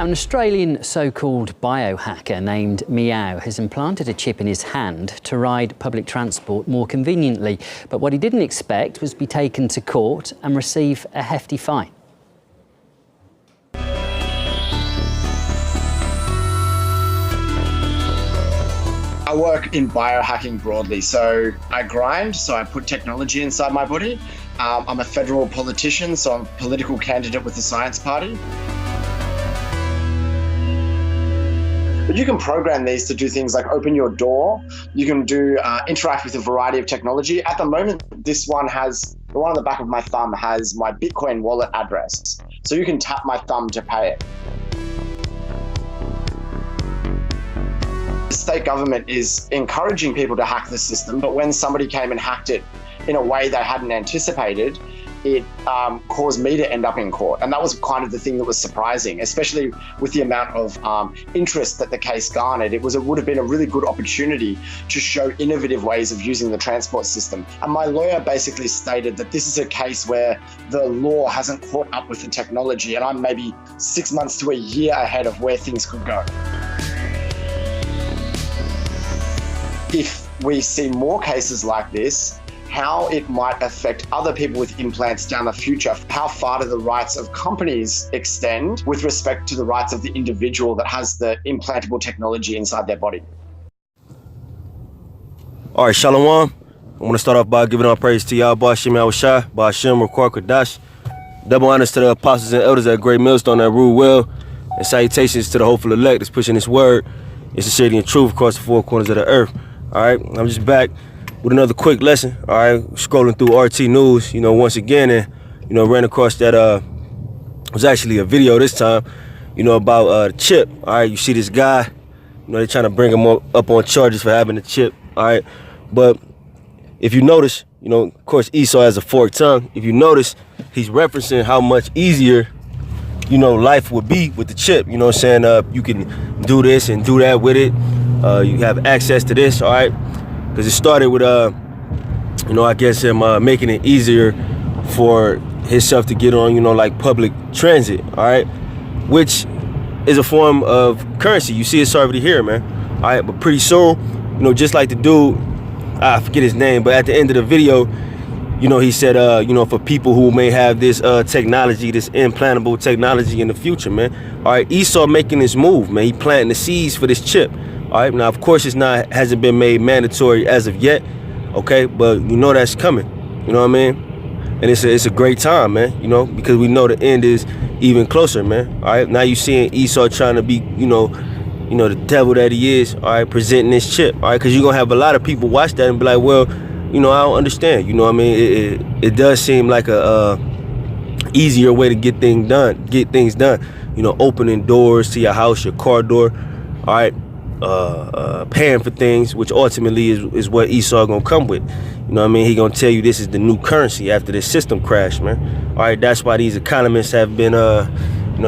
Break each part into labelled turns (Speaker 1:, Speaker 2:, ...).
Speaker 1: An Australian so-called biohacker named Meow has implanted a chip in his hand to ride public transport more conveniently. But what he didn't expect was to be taken to court and receive a hefty fine.
Speaker 2: I work in biohacking broadly, so I grind, so I put technology inside my body. I'm a federal politician, so I'm a political candidate with the Science Party. But you can program these to do things like open your door. You can do interact with a variety of technology. At the moment, the one on the back of my thumb has my Bitcoin wallet address. So you can tap my thumb to pay it. The state government is encouraging people to hack the system, but when somebody came and hacked it in a way they hadn't anticipated, it caused me to end up in court. And that was kind of the thing that was surprising, especially with the amount of interest that the case garnered. It would have been a really good opportunity to show innovative ways of using the transport system. And my lawyer basically stated that this is a case where the law hasn't caught up with the technology, and I'm maybe 6 months to a year ahead of where things could go. If we see more cases like this, how it might affect other people with implants down the future. How far do the rights of companies extend with respect to the rights of the individual that has the implantable technology inside their body?
Speaker 3: All right, Shalom. I want to start off by giving all praise to Yah, Ba'ashem Yahushua, Ba'ashem Ruach Kodash. Double honors to the apostles and elders at Great Millstone that rule well, and salutations to the hopeful elect that's pushing this word in sincerity and truth across the four corners of the earth. All right, I'm just back with another quick lesson. All right, scrolling through RT News, once again, and ran across that it was actually a video this time, about the chip. All right, you see this guy, they're trying to bring him up on charges for having the chip. All right, but if you notice, of course Esau has a forked tongue. If you notice, he's referencing how much easier life would be with the chip. Saying you can do this and do that with it. You have access to this, all right? Because it started with, I guess him making it easier for himself to get on, like public transit, all right? Which is a form of currency. You see it's already here, man. All right, but pretty soon, just like the dude, I forget his name, but at the end of the video, he said, for people who may have this technology, this implantable technology in the future, man. All right, Esau making this move, man. He planting the seeds for this chip. All right, now of course hasn't been made mandatory as of yet, okay, but that's coming, what I mean? And it's a great time, man, because we know the end is even closer, man. All right, now you seeing Esau trying to be, the devil that he is, all right, presenting this chip, all right, because you're gonna have a lot of people watch that and be like, well, I don't understand, what I mean? It does seem like a easier way to get things done, opening doors to your house, your car door, all right. Paying for things, which ultimately is what Esau gonna come with. What I mean? He gonna tell you this is the new currency after this system crash, man. All right, that's why these economists have been,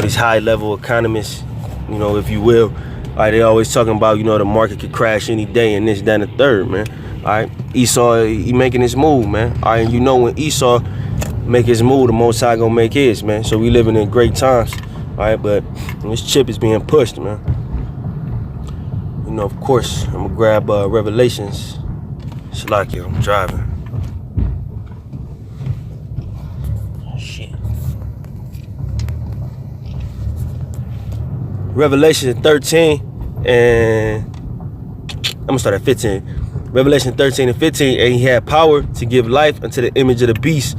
Speaker 3: these high-level economists, if you will. All right, they always talking about, the market could crash any day and this, that, and the third, man. All right, Esau, he making his move, man. All right, and when Esau make his move, the Most High gonna make his, man. So we living in great times. All right, but this chip is being pushed, man. Of course, I'm gonna grab Revelations. Shalaki, I'm driving. Shit. Revelation 13 and I'm gonna start at 15. Revelation 13 and 15, and he had power to give life unto the image of the beast.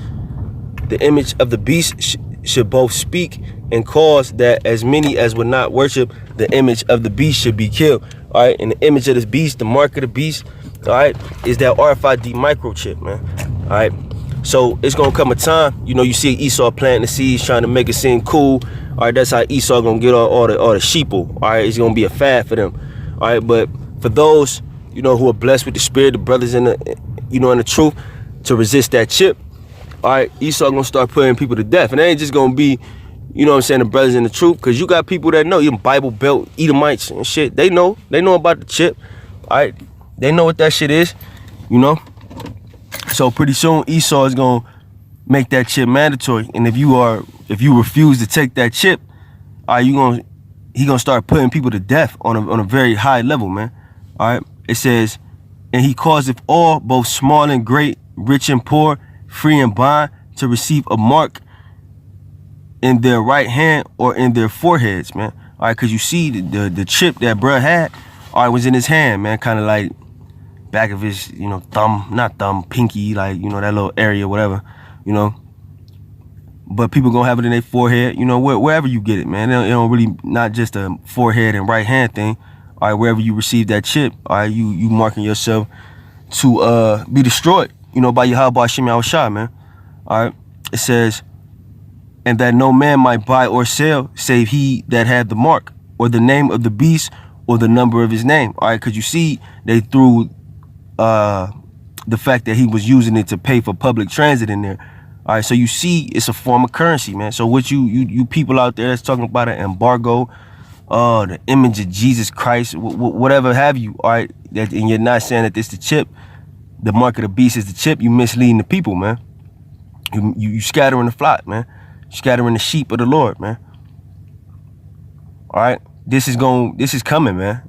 Speaker 3: The image of the beast should both speak and cause that as many as would not worship the image of the beast should be killed. All right, and the image of this beast, the mark of the beast, all right, is that RFID microchip, man. All right, so it's gonna come a time, you see Esau planting the seeds, trying to make it seem cool. All right, that's how Esau gonna get all the sheeple. All right, it's gonna be a fad for them. All right, but for those, who are blessed with the spirit, the brothers in the, in the truth, to resist that chip, all right, Esau gonna start putting people to death, and it ain't just gonna be, the brothers in the truth, because you got people that know, even Bible Belt, Edomites and shit, they know about the chip, all right, they know what that shit is, so pretty soon Esau is gonna make that chip mandatory, and if you refuse to take that chip, all right, you gonna he gonna start putting people to death on a very high level, man. All right. It says, and he causeth all, both small and great, rich and poor, free and bond, to receive a mark in their right hand or in their foreheads, man. All right, because you see the chip that bruh had, all right, was in his hand, man, kind of like back of his, you know, thumb, not thumb, pinky, like, you know, that little area, whatever, you know. But people gonna have it in their forehead, you know, wherever you get it, man. It don't really, not just a forehead and right hand thing. All right, wherever you receive that chip, all right, you marking yourself to be destroyed, you know, by Yahweh Hashem Yahushua, man. All right, it says, and that no man might buy or sell save he that had the mark or the name of the beast or the number of his name. All right, because you see they threw the fact that he was using it to pay for public transit in there. All right, so you see it's a form of currency, man. So what you people out there that's talking about an embargo, the image of Jesus Christ, whatever have you, all right, and you're not saying that this the chip, the mark of the beast is the chip, you misleading the people, man. You scattering the flock, man. Scattering the sheep of the Lord, man. All right, this is coming, man.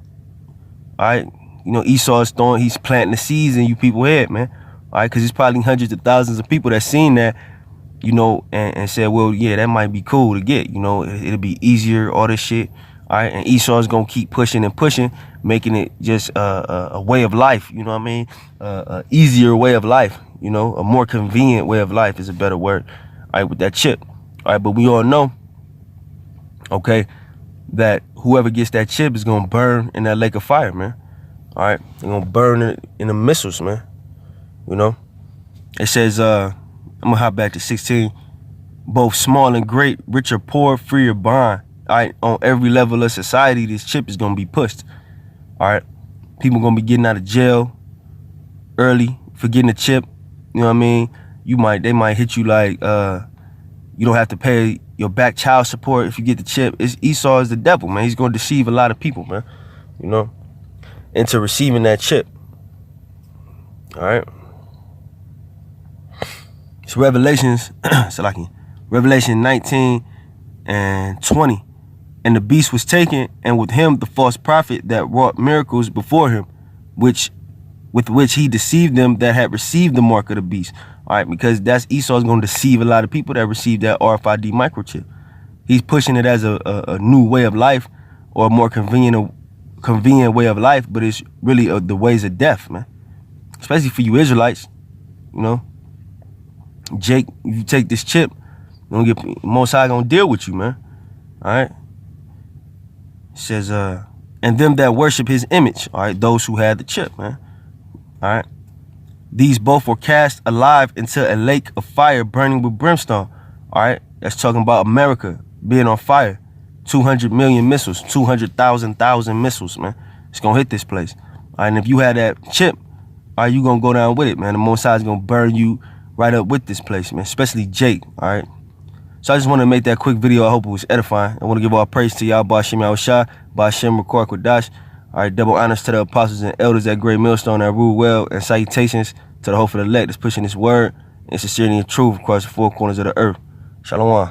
Speaker 3: All right, you know, he's planting the seeds in you people's head, man. All right, because it's probably hundreds of thousands of people that seen that, you know, and said, well, yeah, that might be cool to get, you know, it'll be easier, all this shit. All right, and Esau's gonna keep pushing and pushing, making it just a way of life, you know what I mean? A easier way of life, you know, a more convenient way of life is a better word. All right, with that chip. All right, but we all know, okay, that whoever gets that chip is gonna burn in that lake of fire, man. All right, they're gonna burn it in the missiles, man. You know, it says, I'm gonna hop back to 16. Both small and great, rich or poor, free or bond. All right, on every level of society, this chip is gonna be pushed. All right, people gonna be getting out of jail early for getting a chip. You know what I mean? They might hit you like, you don't have to pay your back child support if you get the chip. Esau is the devil, man. He's gonna deceive a lot of people, man. You know, into receiving that chip. All right. So Revelation 19 and 20. And the beast was taken, and with him the false prophet that wrought miracles before him, with which he deceived them that had received the mark of the beast. All right, because that's Esau's going to deceive a lot of people that received that RFID microchip. He's pushing it as a new way of life, or a more convenient way of life, but it's really the ways of death, man. Especially for you Israelites, you know. Jake, if you take this chip, Most High gonna deal with you, man. All right. It says, and them that worship his image, all right, those who had the chip, man. All right. These both were cast alive into a lake of fire burning with brimstone. All right. That's talking about America being on fire. 200 million missiles, 200,000 missiles, man. It's gonna hit this place. All right. And if you had that chip, all right, you gonna go down with it, man. The Most High is gonna burn you right up with this place, man. Especially Jake. All right. So I just want to make that quick video. I hope it was edifying. I want to give all praise to y'all, Ba'ashem Yahushua, Ba'ashem Rakor Kodash. All right, double honors to the apostles and elders at Great Millstone that rule well, and salutations to the hope of the elect that's pushing this word and sincerity and truth across the four corners of the earth. Shalom.